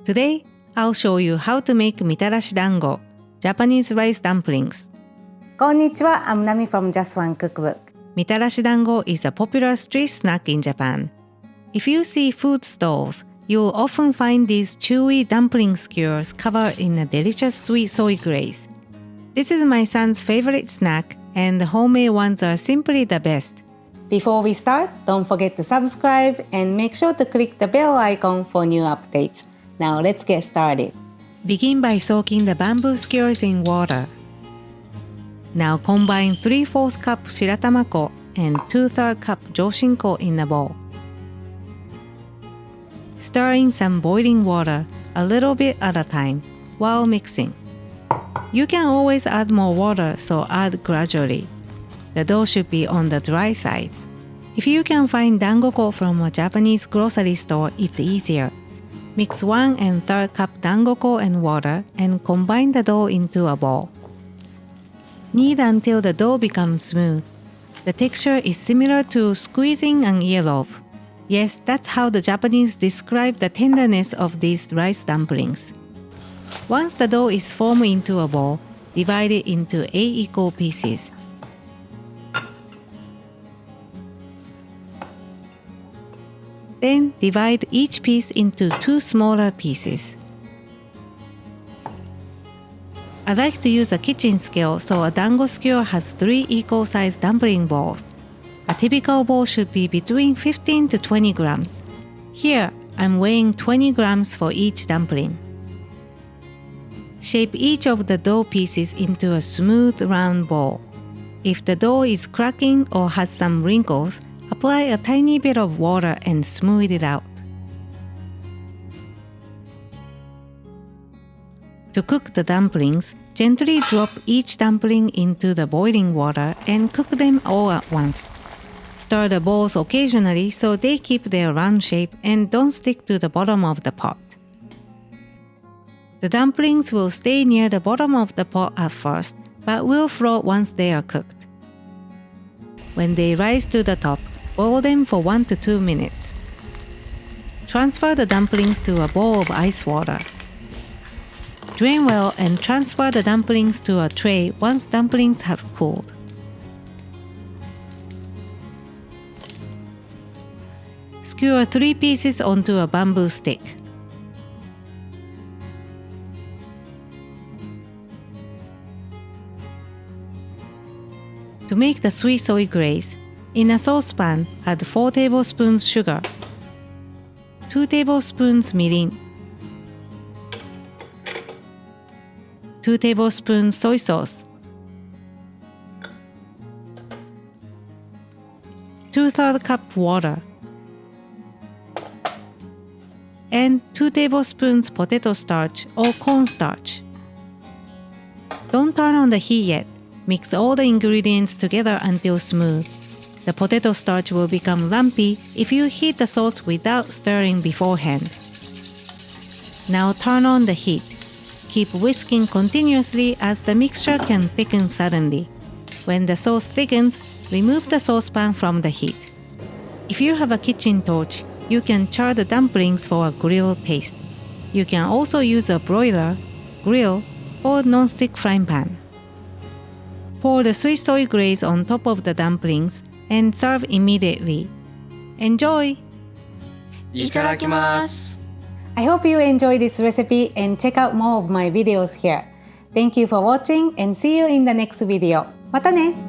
Today, I'll show you how to make Mitarashi Dango, Japanese rice dumplings. こんにちは、I'm Nami from Just One Cookbook. Mitarashi Dango is a popular street snack in Japan. If you see food stalls, you'll often find these chewy dumpling skewers covered in a delicious sweet soy glaze. This is my son's favorite snack, and the homemade ones are simply the best. Before we start, don't forget to subscribe and make sure to click the bell icon for new updates. Now let's get started. Begin by soaking the bamboo skewers in water. Now combine 3/4 cup shiratamako and 2/3 cup joshinko in a bowl. Stir in some boiling water, a little bit at a time, while mixing. You can always add more water, so add gradually. The dough should be on the dry side. If you can find Dangoko from a Japanese grocery store, it's easier. Mix 1 1/3 cup Dangoko and water and combine the dough into a ball. Knead until the dough becomes smooth. The texture is similar to squeezing an earlobe. Yes, that's how the Japanese describe the tenderness of these rice dumplings. Once the dough is formed into a ball, divide it into 8 equal pieces. Then divide each piece into 2 smaller pieces. I like to use a kitchen scale, so a dango skewer has 3 equal-sized dumpling balls. A typical bowl should be between 15 to 20 grams. Here, I'm weighing 20 grams for each dumpling. Shape each of the dough pieces into a smooth round ball. If the dough is cracking or has some wrinkles, apply a tiny bit of water and smooth it out. To cook the dumplings, gently drop each dumpling into the boiling water and cook them all at once. Stir the balls occasionally so they keep their round shape and don't stick to the bottom of the pot. The dumplings will stay near the bottom of the pot at first, but will float once they are cooked. When they rise to the top, boil them for 1 to 2 minutes. Transfer the dumplings to a bowl of ice water. Drain well and transfer the dumplings to a tray once dumplings have cooled. Skewer 3 pieces onto a bamboo stick. To make the sweet soy glaze, in a saucepan, add 4 tablespoons sugar, 2 tablespoons mirin, 2 tablespoons soy sauce, 2/3 cup water, and 2 tablespoons potato starch or cornstarch. Don't turn on the heat yet. Mix all the ingredients together until smooth. The potato starch will become lumpy if you heat the sauce without stirring beforehand. Now turn on the heat. Keep whisking continuously as the mixture can thicken suddenly. When the sauce thickens, remove the saucepan from the heat. If you have a kitchen torch, you can char the dumplings for a grill taste. You can also use a broiler, grill, or non-stick frying pan. Pour the sweet soy glaze on top of the dumplings and serve immediately. Enjoy! Itadakimasu! I hope you enjoyed this recipe and check out more of my videos here. Thank you for watching and see you in the next video. またね!